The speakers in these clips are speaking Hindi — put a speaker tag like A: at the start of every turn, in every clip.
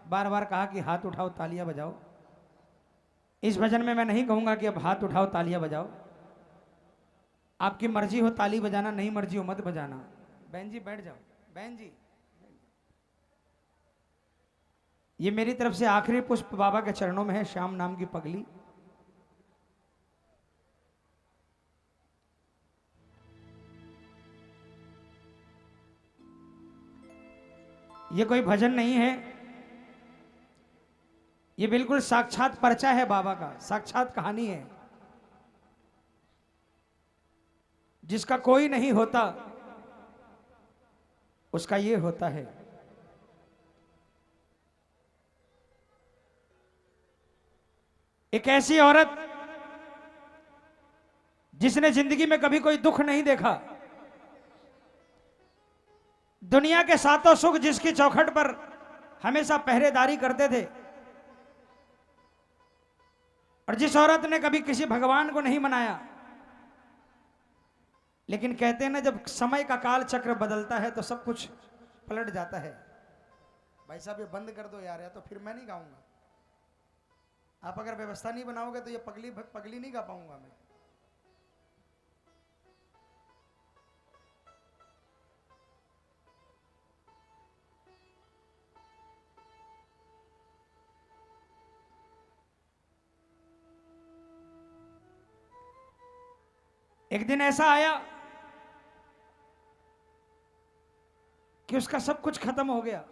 A: बार बार कहा कि हाथ उठाओ तालियां बजाओ। इस भजन में मैं नहीं कहूंगा कि अब हाथ उठाओ तालियां बजाओ। आपकी मर्जी हो ताली बजाना, नहीं मर्जी हो मत बजाना। बहन जी बैठ जाओ। बहन जी, ये मेरी तरफ से आखिरी पुष्प बाबा के चरणों में है, श्याम नाम की पगली। ये कोई भजन नहीं है, ये बिल्कुल साक्षात पर्चा है बाबा का, साक्षात कहानी है। जिसका कोई नहीं होता उसका ये होता है। एक ऐसी औरत जिसने जिंदगी में कभी कोई दुख नहीं देखा, दुनिया के सातों सुख जिसकी चौखट पर हमेशा पहरेदारी करते थे, और जिस औरत ने कभी किसी भगवान को नहीं मनाया। लेकिन कहते हैं ना, जब समय का काल चक्र बदलता है तो सब कुछ पलट जाता है। भाई साहब ये बंद कर दो यार, या तो फिर मैं नहीं गाऊंगा। आप अगर व्यवस्था नहीं बनाओगे तो ये पगली पगली नहीं गा पाऊंगा मैं। एक दिन ऐसा आया कि उसका सब कुछ खत्म हो गया,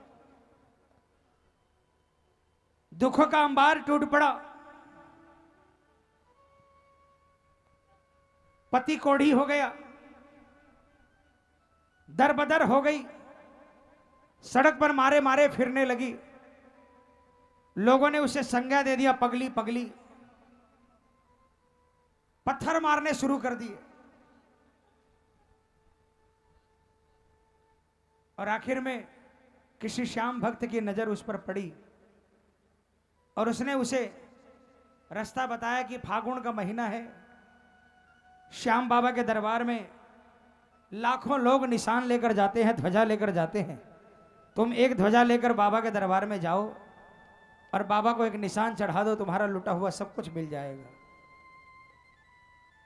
A: दुखों का अंबार टूट पड़ा, पति कोढ़ी हो गया, दर बदर हो गई, सड़क पर मारे मारे फिरने लगी। लोगों ने उसे संज्ञा दे दिया पगली पगली, पत्थर मारने शुरू कर दिए। और आखिर में किसी श्याम भक्त की नजर उस पर पड़ी और उसने उसे रास्ता बताया कि फागुन का महीना है, श्याम बाबा के दरबार में लाखों लोग निशान लेकर जाते हैं, ध्वजा लेकर जाते हैं। तुम एक ध्वजा लेकर बाबा के दरबार में जाओ और बाबा को एक निशान चढ़ा दो, तुम्हारा लुटा हुआ सब कुछ मिल जाएगा।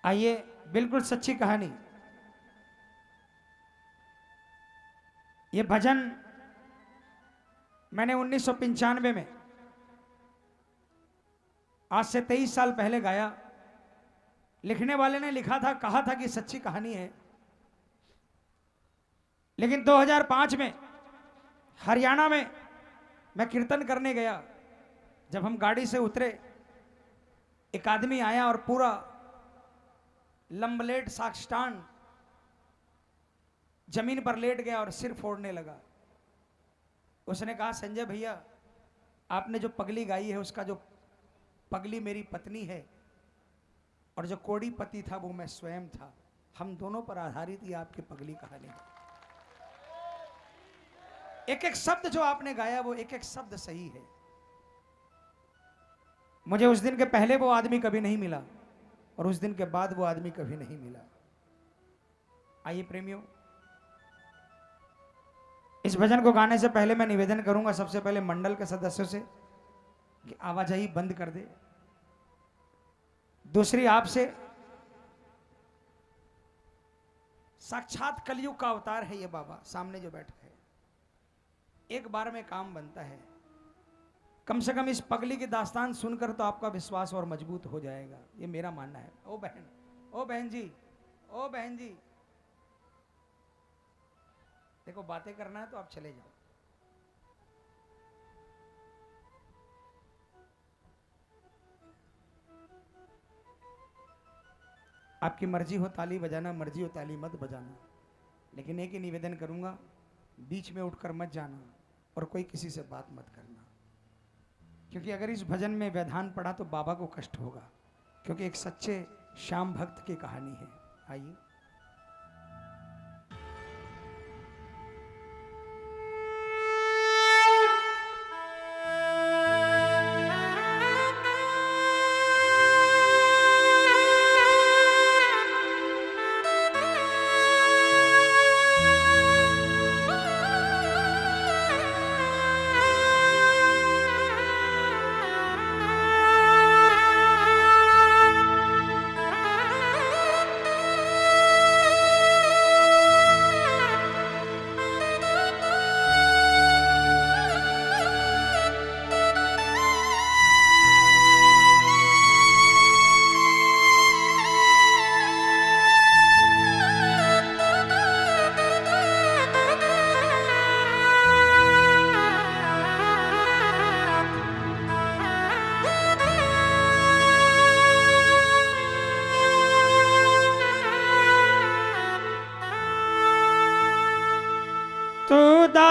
A: आइए, बिल्कुल सच्ची कहानी। ये भजन मैंने 1995 में, आज से 23 साल पहले गाया। लिखने वाले ने लिखा था, कहा था कि सच्ची कहानी है। लेकिन 2005 में हरियाणा में मैं कीर्तन करने गया। जब हम गाड़ी से उतरे, एक आदमी आया और पूरा लंबलेट साष्टांग जमीन पर लेट गया और सिर फोड़ने लगा। उसने कहा, संजय भैया, आपने जो पगली गाई है, उसका जो पगली मेरी पत्नी है और जो कोड़ी पति था वो मैं स्वयं था। हम दोनों पर आधारित ये आपकी पगली कहानी है। एक एक शब्द जो आपने गाया वो एक एक शब्द सही है। मुझे उस दिन के पहले वो आदमी कभी नहीं मिला और उस दिन के बाद वो आदमी कभी नहीं मिला। आइए प्रेमियों, इस भजन को गाने से पहले मैं निवेदन करूंगा सबसे पहले मंडल के सदस्यों से कि आवाजाही बंद कर दे। दूसरी, आपसे, साक्षात कलयुग का अवतार है ये बाबा सामने जो बैठा है। एक बार में काम बनता है। कम से कम इस पगली की दास्तान सुनकर तो आपका विश्वास और मजबूत हो जाएगा, ये मेरा मानना है। ओ बहन, ओ बहन जी, ओ बहन जी, देखो बातें करना है तो आप चले जाओ। आपकी मर्जी हो ताली बजाना, मर्जी हो ताली मत बजाना, लेकिन एक ही निवेदन करूंगा, बीच में उठकर मत जाना और कोई किसी से बात मत करना। क्योंकि अगर इस भजन में व्यवधान पड़ा तो बाबा को कष्ट होगा, क्योंकि एक सच्चे श्याम भक्त की कहानी है। आइए,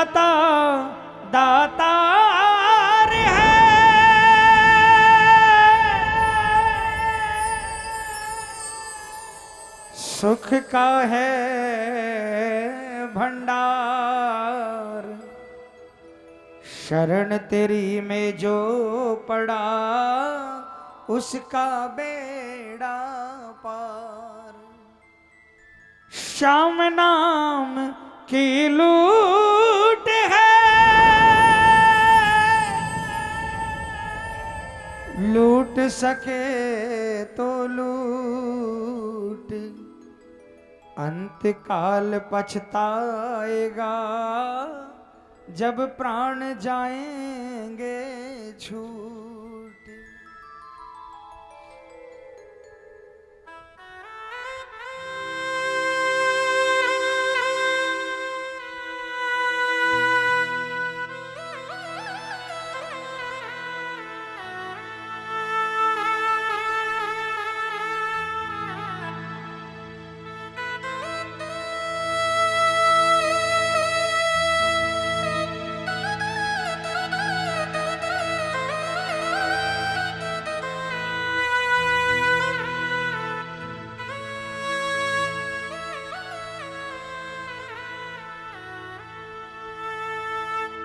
A: दाता दातार है, सुख का है भंडार। शरण तेरी में जो पड़ा उसका बेड़ा पार। श्याम नाम की लूट है, लूट सके तो लूट, अंत काल पछताएगा जब प्राण जाएंगे छूट।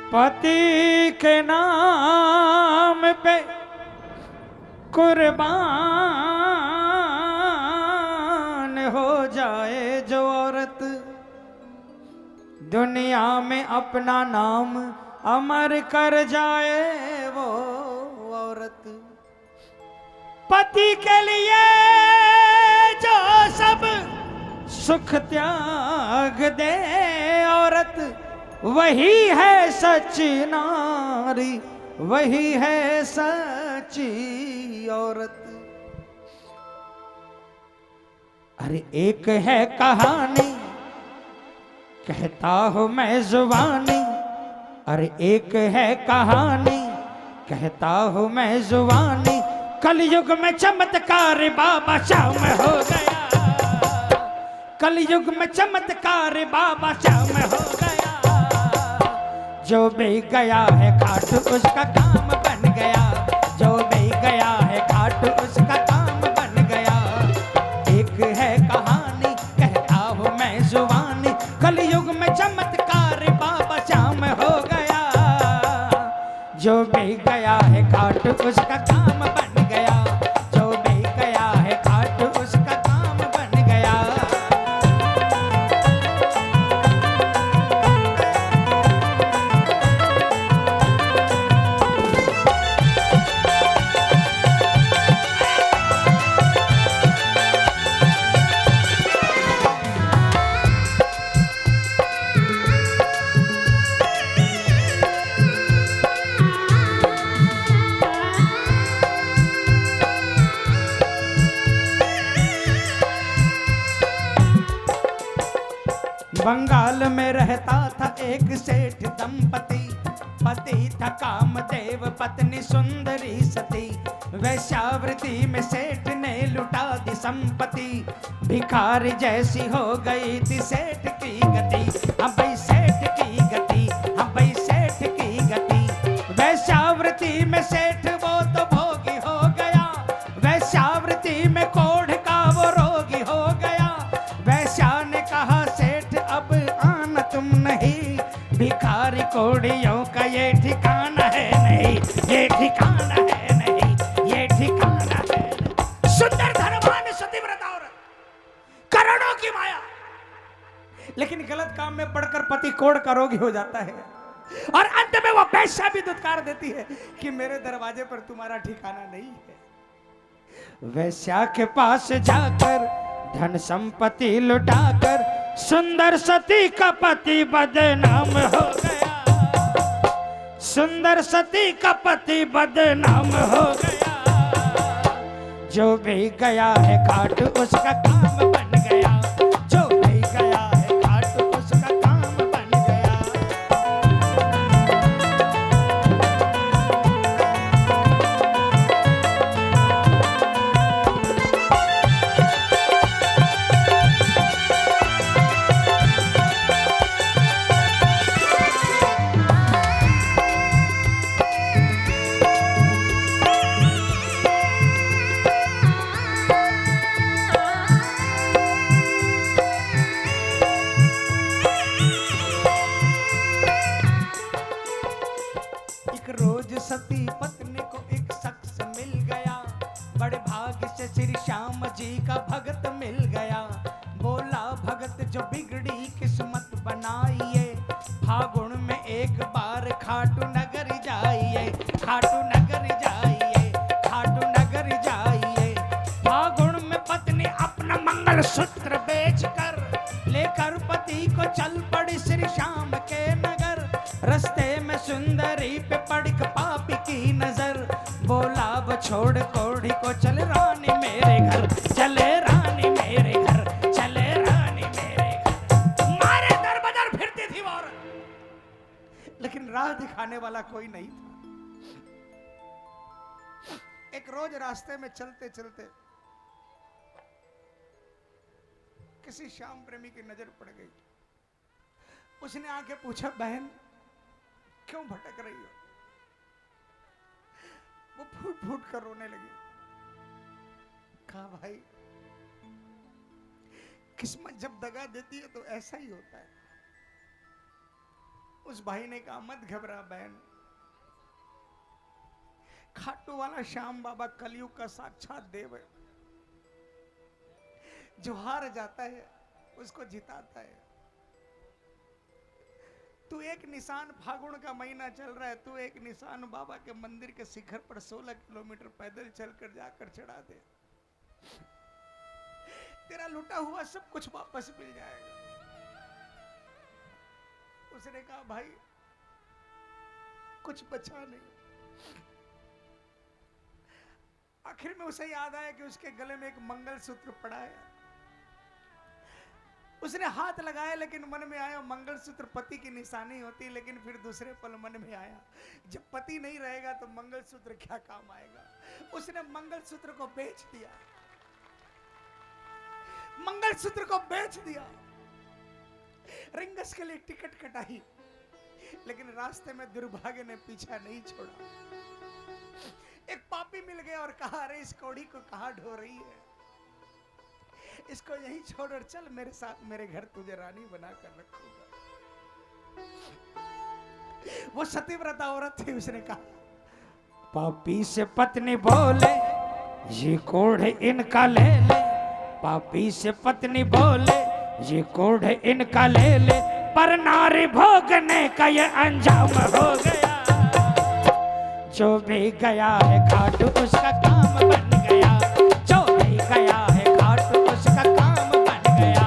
A: पति के नाम पे कुर्बान हो जाए जो औरत, दुनिया में अपना नाम अमर कर जाए वो औरत। पति के लिए जो सब सुख त्याग दे औरत, वही है सच्ची नारी, वही है सच्ची औरत। अरे एक है कहानी कहता हूं मैं जुबानी, अरे एक है कहानी कहता हूं मैं जुबानी। कलयुग में चमत्कार बाबा श्याम हो गया, कलयुग में चमत्कार बाबा श्याम हो गया। जो भी गया है घाट उसका काम बन गया, जो भी गया है घाट उसका काम बन गया। एक है कहानी कहता हूं मैं जुबानी, कलयुग में चमत्कार बाबा श्याम हो गया। जो भी गया है घाट उसका काम बन गया, जो भी गया है घाट उसका काम बन गया। बंगाल में रहता था एक सेठ दंपति, पति था कामदेव पत्नी सुंदरी सती। वैश्यावृत्ति में सेठ ने लुटा दी संपत्ति, भिखारी जैसी हो गई थी सेठ की गति। हाँ भाई सेठ की गति, हाँ भाई सेठ की गति। वैश्यावृत्ति में सेठ वो तो भोगी हो गया, वैश्यावृत्ति में कोढ़ का वो रोगी हो गया। वैश्या ने कहा सेठ अब आना तुम नहीं, भिखारी कोड़ियों का ये ठिकाना है नहीं, ये ठिकाना है नहीं, ये ठिकाना है। सुंदर धनवान सतीव्रता औरत, करोड़ों की माया, लेकिन गलत काम में पड़कर पति कोढ़ का रोगी हो जाता है। और अंत में वो वैश्या भी दुत्कार देती है कि मेरे दरवाजे पर तुम्हारा ठिकाना नहीं है। वैश्या के पास जाकर धन संपत्ति लुटाकर सुंदर सती का पति बदनाम हो गया, सुंदर सती का पति बदनाम हो गया। जो भी गया है घाट उसका काम बन गया, जो भी गया है घाट उसका काम बन गया। रोज सती पत्नी को एक शख्स मिल गया, बड़े भाग्य से श्री श्याम जी का भगत मिल गया। बोला भगत जो बिगड़ी किस्मत बनाइए, फागुन में एक बार खाटू नगर जाइए, खाटू नगर जाइए, खाटू नगर जाइए। फागुन में पत्नी अपना मंगल सूत्र बेचकर लेकर पति को चल पड़ी श्री श्याम के नगर। रस्ते में सुंदरी पे पड़ी पापी की नजर, बोला अब छोड़ कोढ़ी को चल रानी मेरे घर, चले रानी मेरे घर, चले रानी मेरे घर। मारे दर बदर फिरती थी वो, लेकिन राह दिखाने वाला कोई नहीं था। एक रोज रास्ते में चलते चलते किसी श्याम प्रेमी की नजर पड़ गई। उसने आके पूछा, बहन क्यों भटक रही हो? वो फूट फूट कर रोने लगी। कहा, भाई किस्मत जब दगा देती है तो ऐसा ही होता है। उस भाई ने कहा, मत घबरा बहन, खाटू वाला श्याम बाबा कलयुग का साक्षात देव है, जो हार जाता है उसको जिताता है। तू एक निशान, फागुन का महीना चल रहा है, तू एक निशान बाबा के मंदिर के शिखर पर 16 किलोमीटर पैदल चलकर जाकर चढ़ा दे, तेरा लूटा हुआ सब कुछ वापस मिल जाएगा। उसने कहा, भाई कुछ बचा नहीं। आखिर में उसे याद आया कि उसके गले में एक मंगलसूत्र पड़ा है। उसने हाथ लगाया, लेकिन मन में आया मंगलसूत्र पति की निशानी होती, लेकिन फिर दूसरे पल मन में आया जब पति नहीं रहेगा तो मंगलसूत्र क्या काम आएगा। उसने मंगलसूत्र को बेच दिया, मंगलसूत्र को बेच दिया। रिंगस के लिए टिकट कटाई, लेकिन रास्ते में दुर्भाग्य ने पीछा नहीं छोड़ा। एक पापी मिल गया और कहा, अरे इस कौड़ी को कहां ढो रही है, इसको यहीं छोड़ और चल मेरे साथ मेरे घर, तुझे रानी बनाकर रखूंगा। वो सतीव्रता औरत थी। उसने कहा, पापी से पत्नी बोले ये कोढ़ इनका ले ले, पापी से पत्नी बोले ये कोढ़ इनका ले ले, पर नारी भोगने का ये अंजाम हो गया। जो भी गया है खाटू उसका काम बन गया, जो भी गया है खाटू उसका काम बन गया।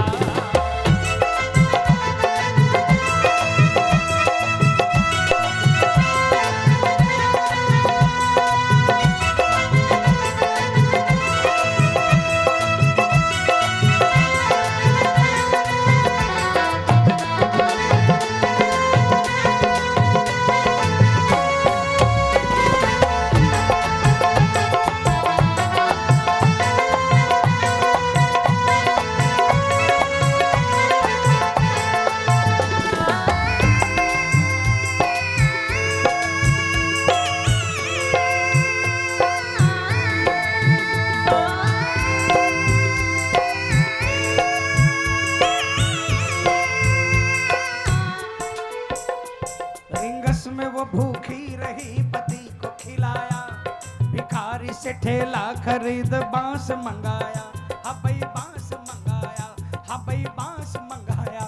A: ठेला खरीद बांस मंगाया, हाँ भाई बांस मंगाया, हाँ भाई बांस मंगाया।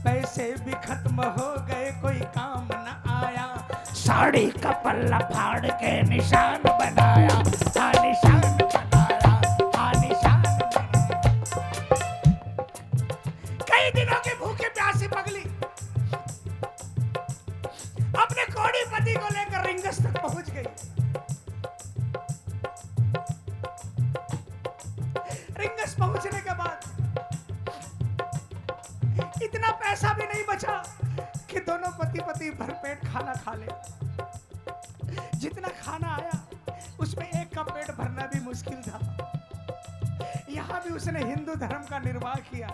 A: पैसे भी खत्म हो गए, कोई काम न आया। साड़ी का पल्ला फाड़ के निशान बनाया, हाँ निशान बनाया, हाँ निशान बनाया। कई दिनों की भूखे प्यासी पगली अपने कोड़ी पति को लेकर रिंगस तक पहुंच गई। रिंगस पहुंचने के बाद इतना पैसा भी नहीं बचा कि दोनों पति भरपेट खाना खा ले। जितना खाना आया उसमें एक का पेट भरना भी मुश्किल था। यहां भी उसने हिंदू धर्म का निर्वाह किया।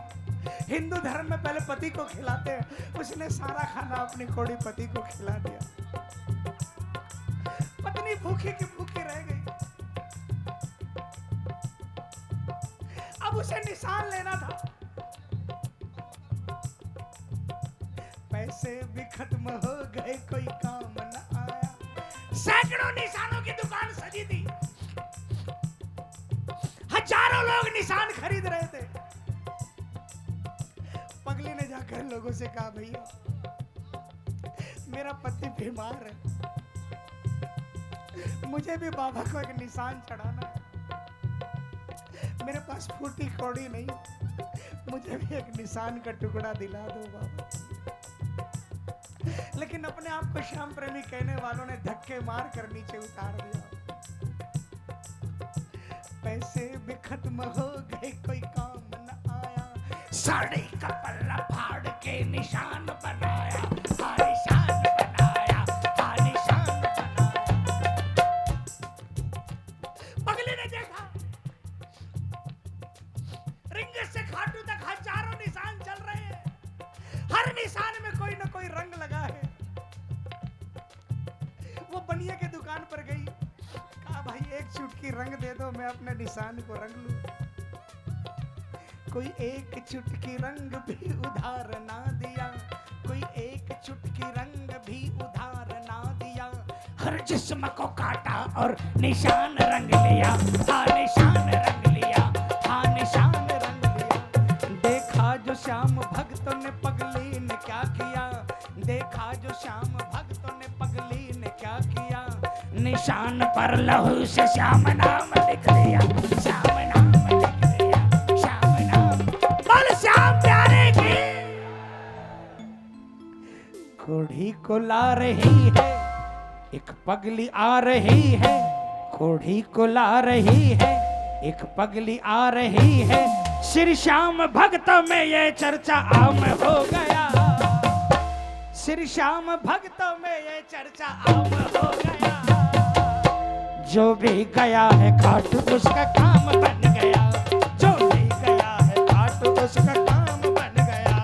A: हिंदू धर्म में पहले पति को खिलाते हैं, उसने सारा खाना अपनी कोड़ी पति को खिला दिया। पत्नी भूखी की भूखी रह गई। अब उसे निशान लेना था। पैसे भी खत्म हो गए, कोई काम न आया। सैकड़ों निशानों की दुकान सजी थी, हजारों लोग निशान खरीद रहे थे। पगली ने जाकर लोगों से कहा, भैया मेरा पति बीमार है, मुझे भी बाबा को एक निशान चढ़ाना है, मेरे पास फूटी कौड़ी नहीं, मुझे भी एक निशान का टुकड़ा दिला दो बाबा। लेकिन अपने आप को श्याम प्रेमी कहने वालों ने धक्के मार कर नीचे उतार दिया। पैसे भी खत्म हो गए, कोई काम न आया, साड़ी का पल्ला फाड़ के निशान बनाया, निशान बनाया, निशान बनाया। पगली ने देखा रिंग से खाटू तक हजारों निशान चल रहे हैं, हर निशान में कोई ना कोई रंग लगा है। वो बनिया के दुकान पर गई, कहा भाई एक चुटकी रंग दे दो, मैं अपने निशान को रंग लूं। कोई एक चुटकी रंग भी उधार ना दिया, कोई एक चुटकी रंग भी उधार ना दिया, हर जिस्म को काटा और निशान रंग लिया, निशान रंग लिया, निशान रंग लिया। देखा जो श्याम भक्तों ने पगली ने क्या किया, देखा जो श्याम भक्तों ने पगली ने क्या किया, निशान पर लहू से श्याम नाम लिख लिया, श्याम नाम लिख लिया, श्याम नाम। बोल श्याम प्यारे की। कोढ़ी को ला रही है एक पगली आ रही है, कोढ़ी को ला रही है एक पगली आ रही है, श्री श्याम भक्तों में ये चर्चा आम हो गया, श्री श्याम भक्तों में ये चर्चा आम हो गया। जो भी गया है घाट उसका काम बन गया, जो भी गया है घाट उसका काम बन गया।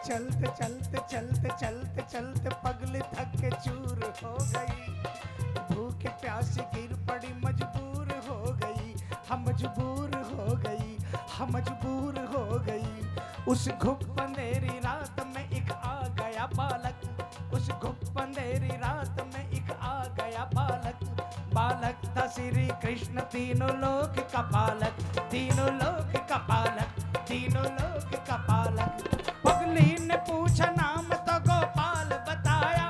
A: चलते चलते चलते चलते चलते पगली थक के चूर हो गई, भूखे प्यासे गिर पड़ी मजबूर हो गई, हम मजबूर हो गई, हम मजबूर हो गई। उस घुप अंधेरी रात में एक आ गया बालक, उस घुप अंधेरी रात में एक आ गया बालक, बालक था श्री कृष्ण तीनों लोक का पालक, तीनों लोक का पालक, तीनों लोक का पालक। पगली ने पूछा नाम तो गोपाल बताया,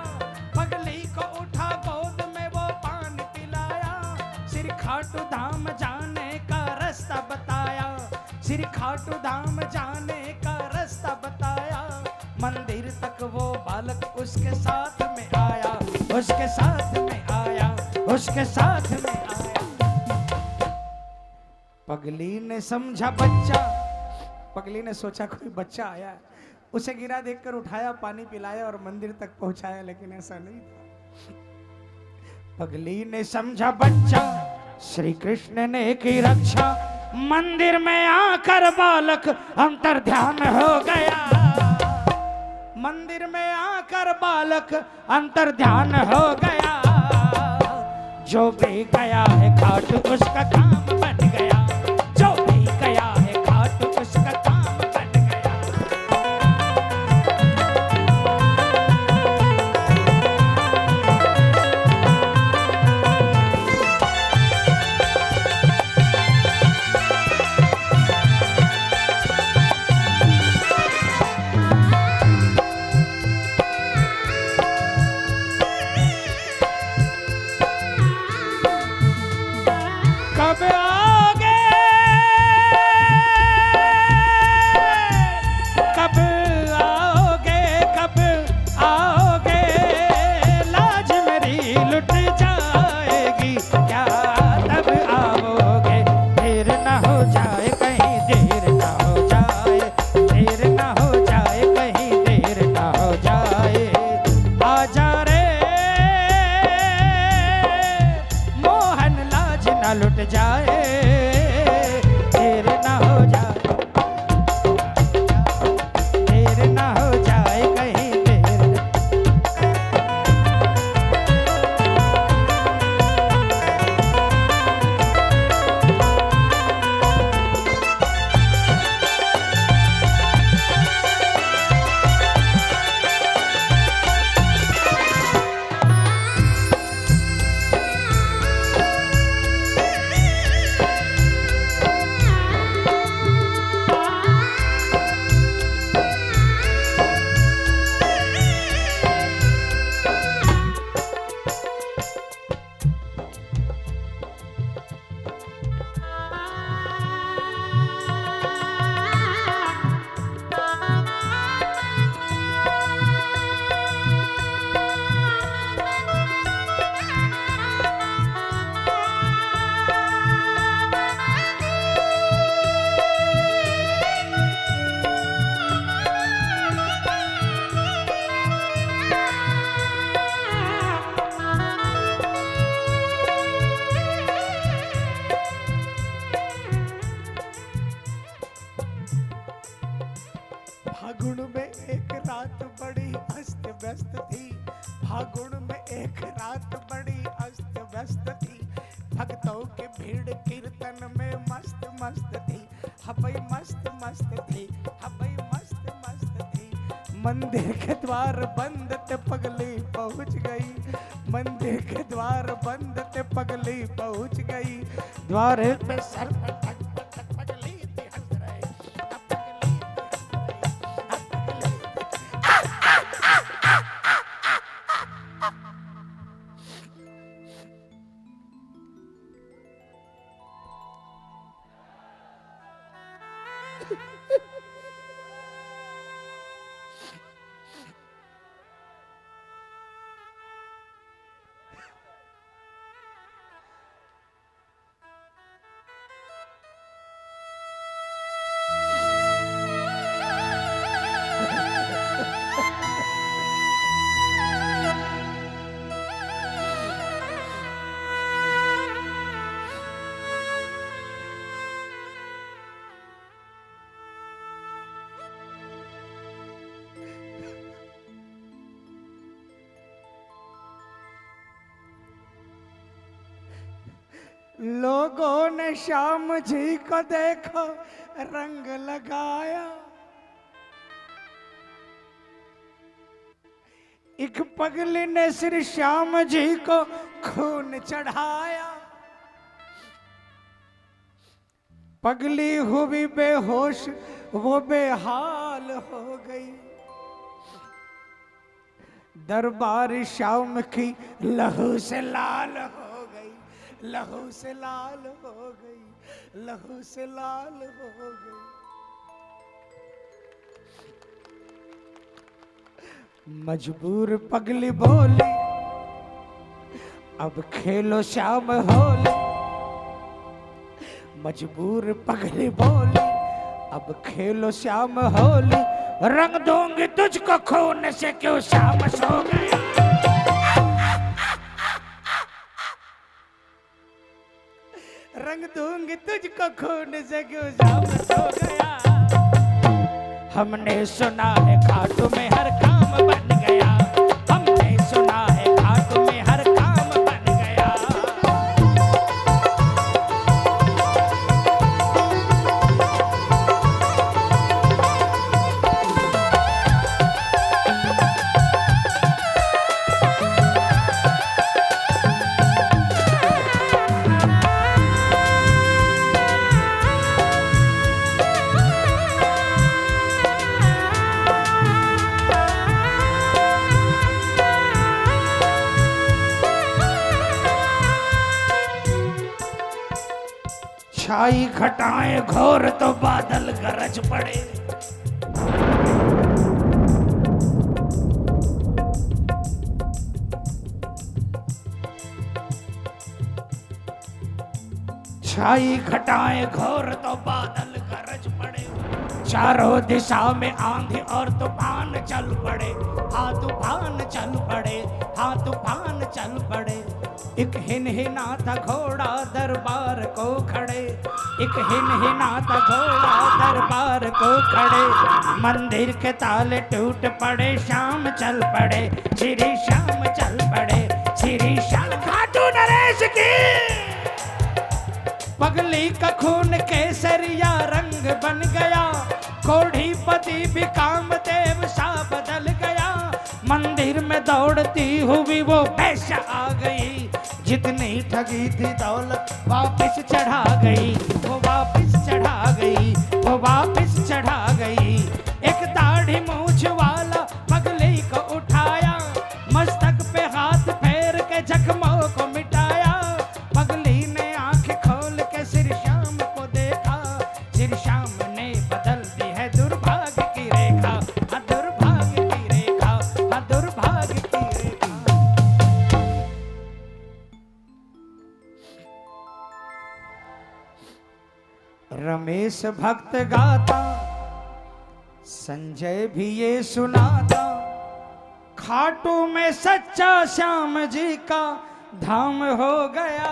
A: पगली को उठा गोद में वो पानी पिलाया, श्री खाटू धाम जाने का रास्ता बताया, श्री खाटू धाम जाने का रास्ता बताया। मंदिर तक वो बालक उसके साथ में आया, उसके साथ में आया, उसके साथ में आया। पगली ने समझा बच्चा, पगली ने सोचा कोई बच्चा आया, उसे गिरा देखकर उठाया, पानी पिलाया और मंदिर तक पहुंचाया, लेकिन ऐसा नहीं था। पगली ने समझा बच्चा, श्री कृष्ण ने की रक्षा, मंदिर में आकर बालक अंतर ध्यान हो गया, मंदिर में आकर बालक अंतर ध्यान हो गया। जो भी गया है घाट उसका काम बन गया, जो भी गया है घाट उसका काम बन गया। कब आओगे, कब आओगे, कब आओगे, लाज मेरी लुट जाएगी, क्या तब आओगे, देर ना हो जाए कहीं, देर ना हो जाए, देर ना हो जाए कहीं, देर ना हो जाए, आजा रे मोहन लाज ना लुट जाए, देर ना हो जाए, देर ना हो जाए कहीं, देर ना। फागुन में एक रात बड़ी अस्त व्यस्त थी, फागुन में एक रात बड़ी अस्त व्यस्त थी, भक्तों की भीड़ कीर्तन में मस्त मस्त थी, हबई मस्त मस्त थी, हबई मस्त मस्त थी, मंदिर के द्वार बंद ते पगली पहुंच गई, मंदिर के द्वार बंद ते पगली पहुंच गई, द्वार पे सर पे ठक ठक पगली थी हंस रहे, अब पगली थी हंस रही, लोगों ने श्याम जी को देखो रंग लगाया, एक पगली ने श्री श्याम जी को खून चढ़ाया, पगली हुई बेहोश वो बेहाल हो गई, दरबार श्याम की लहू से लाल हो गई, लहू से लाल हो गई, लहू से लाल हो गई। मजबूर पगली बोली अब खेलो श्याम होली, मजबूर पगली बोली अब खेलो श्याम होली, रंग दूंगी तुझको खून से क्यों श्याम सो गया, रंग दूंगी तुझको खून से क्यों श्याम सो गया, हमने सुना है खाटू में हर काम बन गया, हमने सुना है खाटू में हर काम बन गया, छाई घटाएं घोर तो बादल गरज पड़े। छाई घटाएं घोर तो बादल गरज पड़े। चारों दिशा में आंधी और तूफान चल पड़े। हाँ तूफान चल पड़े, हाँ तूफान चल पड़े। एक हिनहिना था घोड़ा दरबार को खड़े। एक हिनहिना था घोड़ा दरबार को खड़े। मंदिर के ताले टूट पड़े, शाम चल पड़े, श्री शाम चल पड़े, श्री श्याम। खाटू नरेश की पगली का खून केसरिया रंग बन गया। कोढ़ीपति भी कामदेव सा बदल गया। मंदिर में दौड़ती हुई वो पैसा आ गई। जितनी ठगी थी दौलत वापस चढ़ा गई। वो वापस चढ़ा गई, वो वापस चढ़ा गई। एक दाढ़ी मूछ वाला पगली को उठाया। मस्तक पे हाथ फेर के जख्मों को मिटाया। पगली ने आंख खोल के श्री श्याम को देखा। श्री श्याम ने बदल दी है दुर्भाग्य की रेखा। हाँ दुर्भाग्य की रेखा, हाँ दुर्भाग्य की रेखा। रमेश भक्त गाता, संजय भी ये सुनाता। खाटू में सच्चा श्याम जी का धाम हो गया।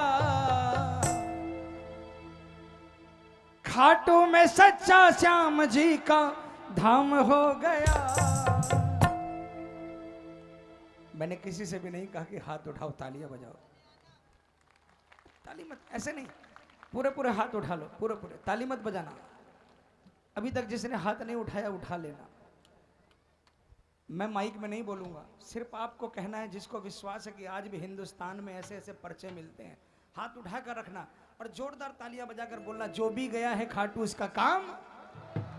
A: खाटू में सच्चा श्याम जी का धाम हो गया। मैंने किसी से भी नहीं कहा कि हाथ उठाओ तालियां बजाओ। ताली मत, ऐसे नहीं, पूरे पूरे हाथ उठा लो, पूरे पूरे, ताली मत बजाना। अभी तक जिसने हाथ नहीं उठाया उठा लेना। मैं माइक में नहीं बोलूंगा, सिर्फ आपको कहना है, जिसको विश्वास है कि आज भी हिंदुस्तान में ऐसे ऐसे पर्चे मिलते हैं, हाथ उठा कर रखना और जोरदार तालियां बजाकर बोलना, जो भी गया है खाटू उसका काम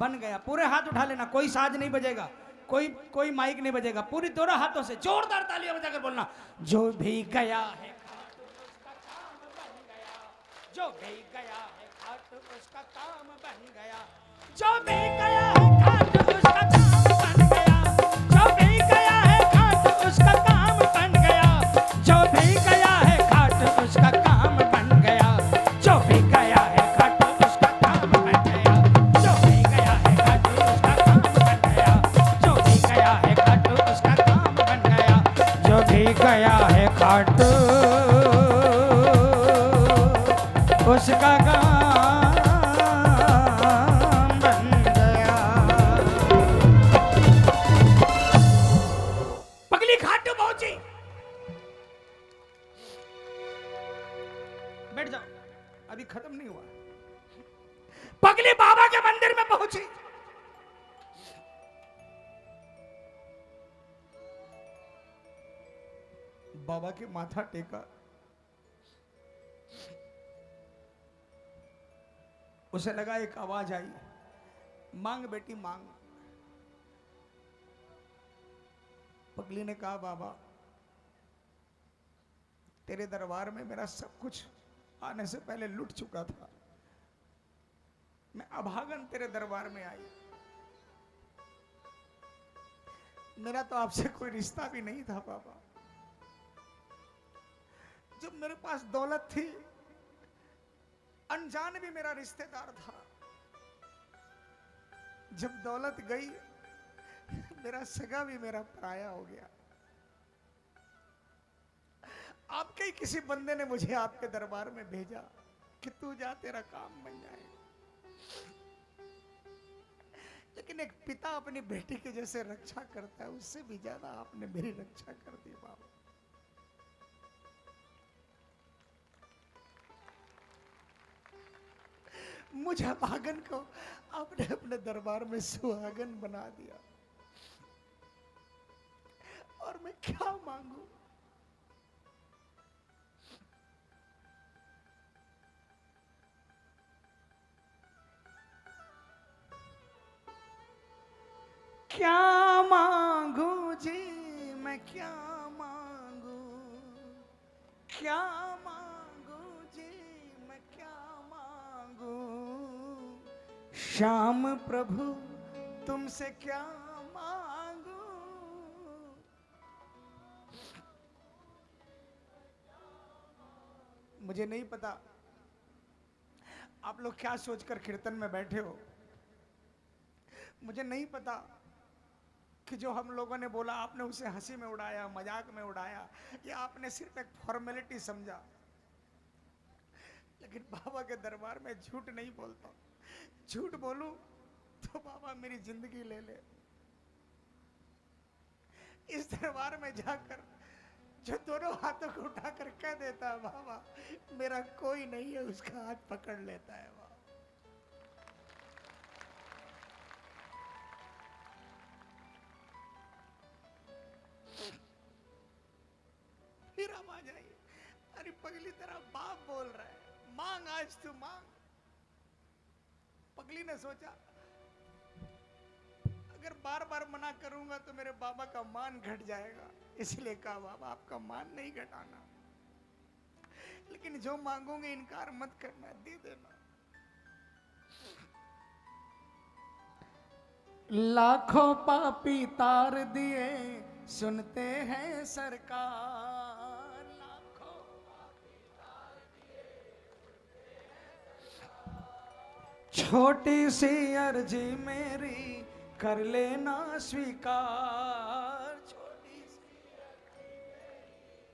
A: बन गया। पूरे हाथ उठा लेना, कोई साज नहीं बजेगा, कोई माइक नहीं बजेगा, पूरी दोनों हाथों से जोरदार तालियां बजाकर बोलना, जो भी गया है खाटू उसका काम बन गया। जो भी गया है खाटू उसका काम बन गया। जो भी गया है खाटू उसका काम बन गया। जो भी गया है खाटू उसका काम बन गया। जो भी गया है खाटू उसका काम बन गया। जो भी गया है खाटू उसका काम बन गया। जो भी गया है खाटू उसका काम बन गया। जो भी गया है खाटू उसका काम बन गया। जो भी गया है खाटू उसका काम बन गया। पगली खाटू पहुंची। बैठ जाओ, अभी खत्म नहीं हुआ। पगली बाबा के मंदिर में पहुंची। बाबा के माथा टेका। उसे लगा एक आवाज आई, मांग बेटी मांग। पगली ने कहा, बाबा तेरे दरबार में मेरा सब कुछ आने से पहले लुट चुका था। मैं अभागन तेरे दरबार में आई। मेरा तो आपसे कोई रिश्ता भी नहीं था बाबा। जब मेरे पास दौलत थी, अनजान भी मेरा रिश्तेदार था। जब दौलत गई, मेरा सगा भी मेरा पराया हो गया। आपके ही किसी बंदे ने मुझे आपके दरबार में भेजा कि तू जा, तेरा काम बन जाए। लेकिन एक पिता अपनी बेटी के जैसे रक्षा करता है, उससे भी ज्यादा आपने मेरी रक्षा कर दी बाबा। मुझे अभागन को आपने अपने दरबार में सुहागन बना दिया। और मैं क्या मांगू? क्या मांगू जी मैं, क्या मांगू, क्या मांगू जी मैं, क्या मांगू। श्याम प्रभु तुमसे क्या मांगू, मुझे नहीं पता आप लोग क्या सोचकर कीर्तन में बैठे हो। मुझे नहीं पता कि जो हम लोगों ने बोला आपने उसे हंसी में उड़ाया, मजाक में उड़ाया, या आपने सिर्फ एक फॉर्मेलिटी समझा। लेकिन बाबा के दरबार में झूठ नहीं बोलता। झूठ बोलूं तो बाबा मेरी जिंदगी ले ले। इस दरबार में जाकर जो दोनों हाथों को उठाकर कह देता है बाबा मेरा कोई नहीं है, उसका हाथ पकड़ लेता है। फिर हम आ जाइए, अरे पगली तेरा बाप बोल रहा है, मांग आज तू मांग। पगली ने सोचा अगर बार बार मना करूंगा तो मेरे बाबा का मान घट जाएगा, इसलिए कहा बाबा आपका मान नहीं घटाना, लेकिन जो मांगोगे इनकार मत करना, दे देना। लाखों पापी तार दिए सुनते हैं सरकार, लाखों पापी तार दिए सुनते हैं सरकार। छोटी सी अर्जी मेरी कर लेना स्वीकार, छोटी सी अर्जी मेरी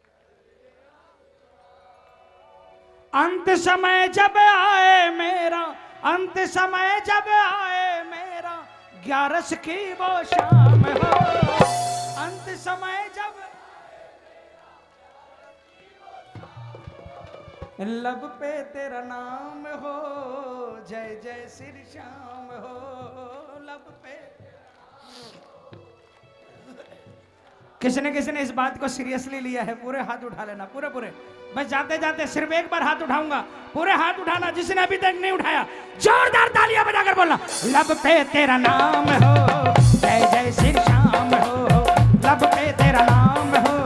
A: कर लेना स्वीकार। अंत समय जब आए मेरा, अंत समय जब आए मेरा, ग्यारस की वो शाम हो। अंत समय जब लब पे तेरा नाम हो, जय जय श्री श्याम हो, लब पे। किसने किसने इस बात को सीरियसली लिया है पूरे हाथ उठा लेना, पूरे पूरे। बस जाते जाते सिर्फ एक बार हाथ उठाऊंगा, पूरे हाथ उठाना जिसने अभी तक नहीं उठाया, जोरदार तालियां बजाकर बोलना, लब पे तेरा नाम हो, जय जय श्री श्याम हो, लब पे तेरा नाम हो,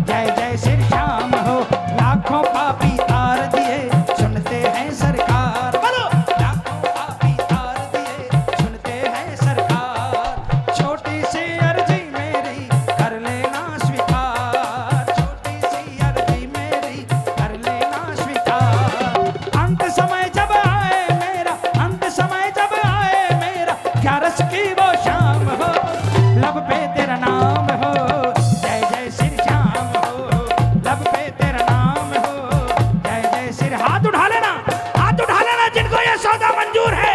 A: जय जय श्री श्याम हो। लाखों पापी तार दिए सुनते हैं सरकार, बोलो लाखों पापी तार दिए सुनते हैं सरकार। छोटी सी अर्जी मेरी कर लेना स्वीकार, छोटी सी अर्जी मेरी कर लेना स्वीकार। अंत समय जब आए मेरा, अंत समय जब आए मेरा, ग्यारस की वो शाम हो, लब पे तेरा नाम हो, जय जय श्री श्याम हो, लब पे तेरा नाम हो, जय जय श्री। हाथ उठा लेना, हाथ उठा लेना जिनको ये सौदा मंजूर है,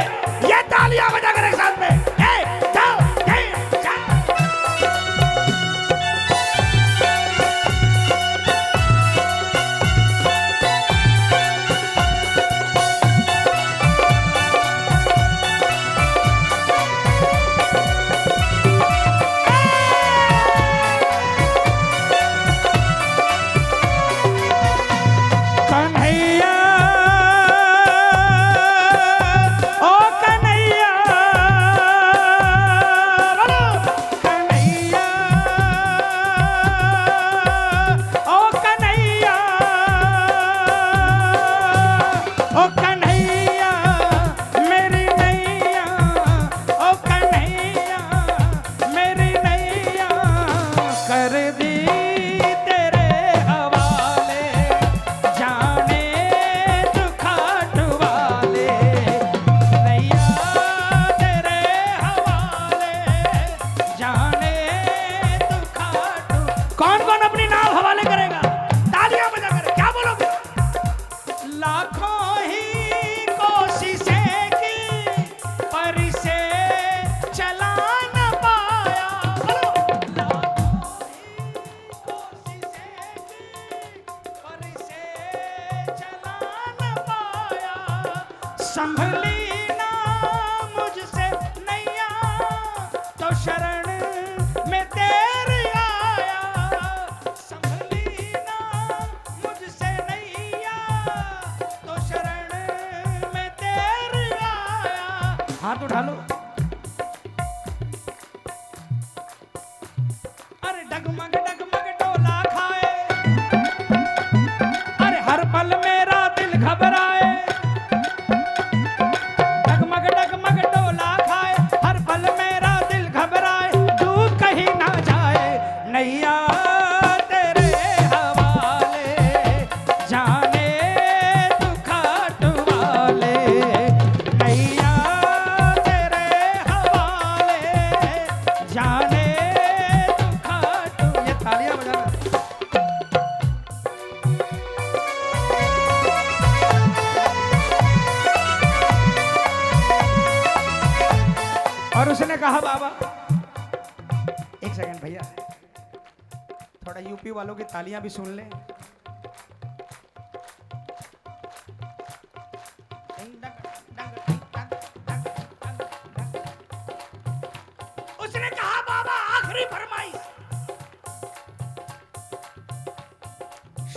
A: ये तालियां बजाकर एक साथ में, 1 2 3 4। कन्हैया ओ कन्हैया, बोलो कन्हैया ओ कन्हैया, ओ कन्हैया मेरी नैया, ओ कन्हैया मेरी नैया कर दी तेरे हवाले, जाने दुखाट वाले, नैया तेरे हवाले, जाने दुखाट। कौन कौन अपनी नाव हवाले करेगा? तालियां बजा कर, क्या बोलोगे? लाखों ही कोशिशें की पर से चला न पाया, बोलो लाखों ही कोशिशें की पर से चला न पाया। संभली ना मुझसे नैया तो शरण में तेरी आया, संभली ना मुझसे नैया तो शरण में तेरी आया। हाथ उठा लो, अरे डगमग डगमग डोला खाए, अरे हर पल मेरा दिल घबराए, डगमग डगमग डोला उसने कहा बाबा, एक सेकंड भैया, थोड़ा यूपी वालों की तालियां भी सुन लें। उसने कहा बाबा आखिरी फरमाइश,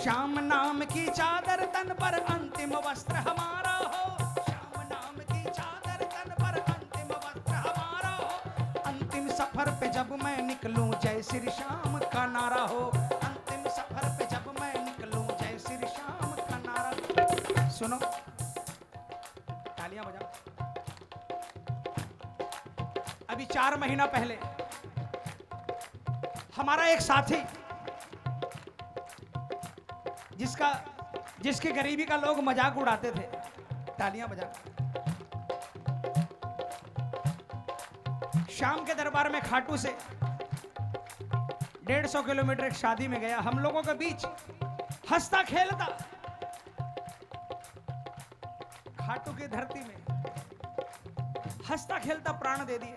A: श्याम नाम की चादर तन पर अंतिम वस्त्र हमारा हो, श्याम नाम की चादर तन पर अंतिम वस्त्र हमारा हो, अंतिम सफर पे जब मैं निकलूं जय श्री श्याम का नारा हो, अंतिम सफर पे जब मैं निकलूं जय श्री श्याम का नारा। सुनो, तालियां बजाओ। अभी 4 महीना पहले हमारा एक साथी, जिसकी गरीबी का लोग मजाक उड़ाते थे, तालियां बजा, शाम के दरबार में खाटू से 150 किलोमीटर एक शादी में गया, हम लोगों के बीच हंसता खेलता खाटू की धरती में हंसता खेलता प्राण दे दिए।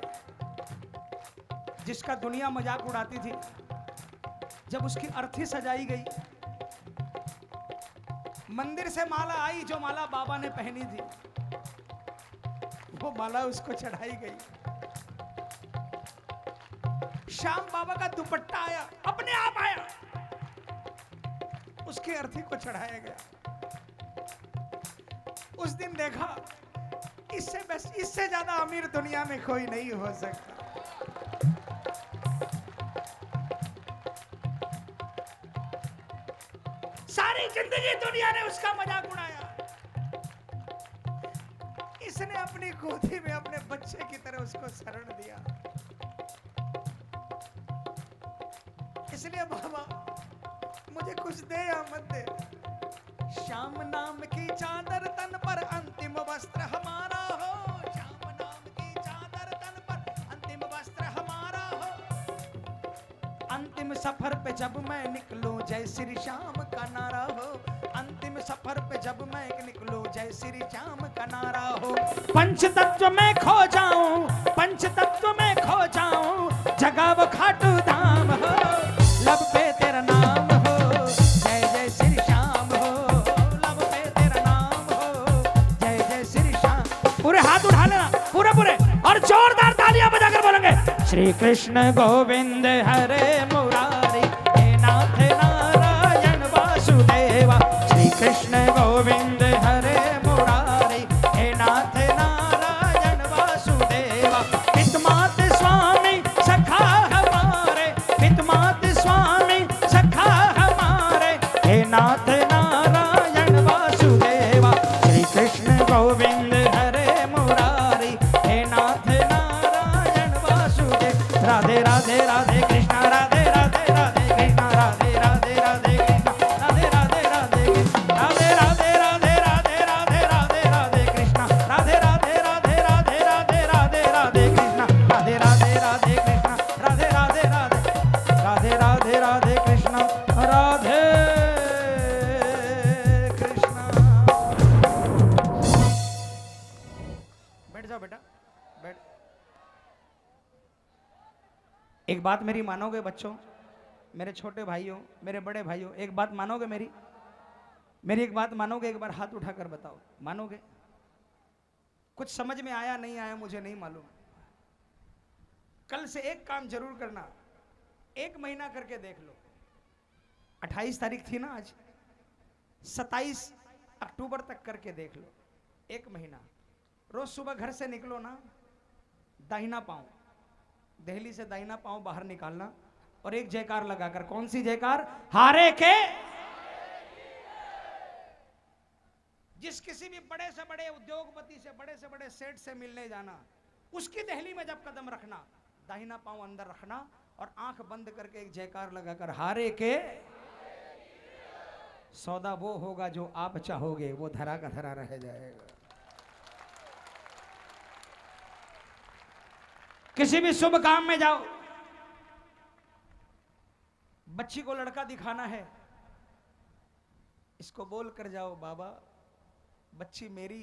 A: जिसका दुनिया मजाक उड़ाती थी, जब उसकी अर्थी सजाई गई, मंदिर से माला आई, जो माला बाबा ने पहनी थी वो माला उसको चढ़ाई गई। श्याम बाबा का दुपट्टा आया, अपने आप आया, उसकी अर्थी को चढ़ाया गया। उस दिन देखा, इससे ज्यादा अमीर दुनिया में कोई नहीं हो सकता। सारी जिंदगी दुनिया ने उसका मजाक उड़ाया, इसने अपनी गोदी में अपने बच्चे की तरह उसको शरण दिया। इसलिए बाबा मुझे कुछ दे या मत दे, श्याम नाम की चादर तन पर अंतिम वस्त्र हमारा हो, श्याम नाम की चादर तन पर अंतिम वस्त्र हमारा हो, अंतिम सफर पे जब मैं निकलूं जय श्री श्याम का नारा हो, अंतिम सफर पे जब मैं निकलूं जय श्री श्याम का नारा हो, पंच तत्व में खो जाऊं, पंच तत्व में खो जाऊं, जगह वो खाटू धाम हो, लब पे तेरा नाम हो, जय जय श्री श्याम हो, लब पे तेरा नाम हो, जय जय श्री श्याम। पूरे हाथ उठा लेना, पूरे पूरे, और जोरदार तालियां बजाकर बोलेंगे, श्री कृष्ण गोविंद हरे मुरारी, हे नाथ नारायण वासुदेवा, श्री कृष्ण गोविंद हरे मुरारी, हे नाथ नारायण वासुदेवा, पितमात स्वामी सखा हमारे, पितमात स्वामी सखा हमारे, हे नाथ नारायण वासुदेवा, श्री कृष्ण गोविंद हरे मुरारी, हे नाथ नारायण वासुदेव। राधे राधे राधे कृष्णा, राधे राधे राधे कृष्णा, राधे राधे राधे कृष्णा, राधे राधे राधे कृष्णा, राधे राधे राधे राधे राधे राधे राधे कृष्णा, राधे राधे राधे राधे राधे राधे राधे कृष्णा, राधे राधे राधे कृष्णा, राधे राधे राधे राधे राधे राधे कृष्णा, राधे कृष्णा। बैठ जाओ बेटा, बैठ। एक बात मेरी मानोगे बच्चों, मेरे छोटे भाइयों, मेरे बड़े भाइयों, एक बात मानोगे मेरी एक बात मानोगे? एक बार हाथ उठाकर बताओ, मानोगे? कुछ समझ में आया नहीं आया मुझे नहीं मालूम। कल से एक काम जरूर करना, 1 महीना करके देख लो। 28 तारीख थी ना आज, 27 अक्टूबर तक करके देख लो, 1 महीना। रोज सुबह घर से निकलो ना, दाहिना पांव, दिल्ली से दाहिना पांव बाहर निकालना और एक जयकार लगाकर। कौन सी जयकार? हारे के। जिस किसी भी बड़े से बड़े उद्योगपति से बड़े सेठ से मिलने जाना, उसकी दिल्ली में जब कदम रखना, दाहिना पांव अंदर रखना और आंख बंद करके एक जयकार लगाकर, हारे के सौदा वो होगा जो आप चाहोगे, वो धरा का धरा रह जाएगा। किसी भी शुभ काम में जाओ, बच्ची को लड़का दिखाना है, इसको बोल कर जाओ, बाबा बच्ची मेरी,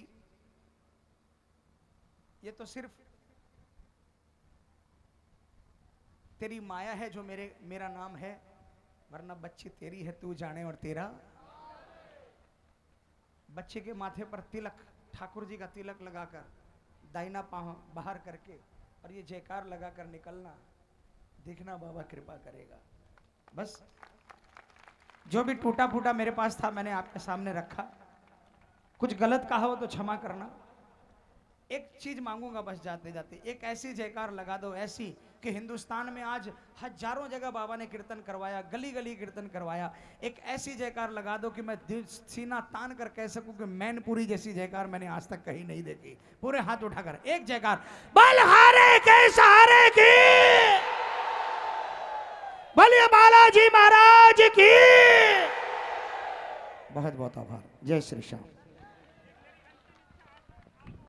A: ये तो सिर्फ तेरी माया है जो मेरा नाम है, वरना बच्ची तेरी है तू जाने और तेरा। बच्चे के माथे पर तिलक, ठाकुर जी का तिलक लगाकर दाहिना पांव बाहर करके और ये जयकार लगाकर निकलना, देखना बाबा कृपा करेगा। बस जो भी टूटा फूटा मेरे पास था मैंने आपके सामने रखा, कुछ गलत कहा हो तो क्षमा करना। एक चीज मांगूंगा बस जाते जाते, एक ऐसी जयकार लगा दो ऐसी कि हिंदुस्तान में आज हजारों जगह बाबा ने कीर्तन करवाया, गली गली कीर्तन करवाया। एक ऐसी जयकार लगा दो कि मैं दिल सीना तान कर कह सकूं कि मैनपुरी जैसी जयकार मैंने आज तक कहीं नहीं देखी। पूरे हाथ उठाकर एक जयकार, बलहारे के सहारे की, बोलिए बालाजी महाराज की। बहुत बहुत आभार। जय श्री श्याम।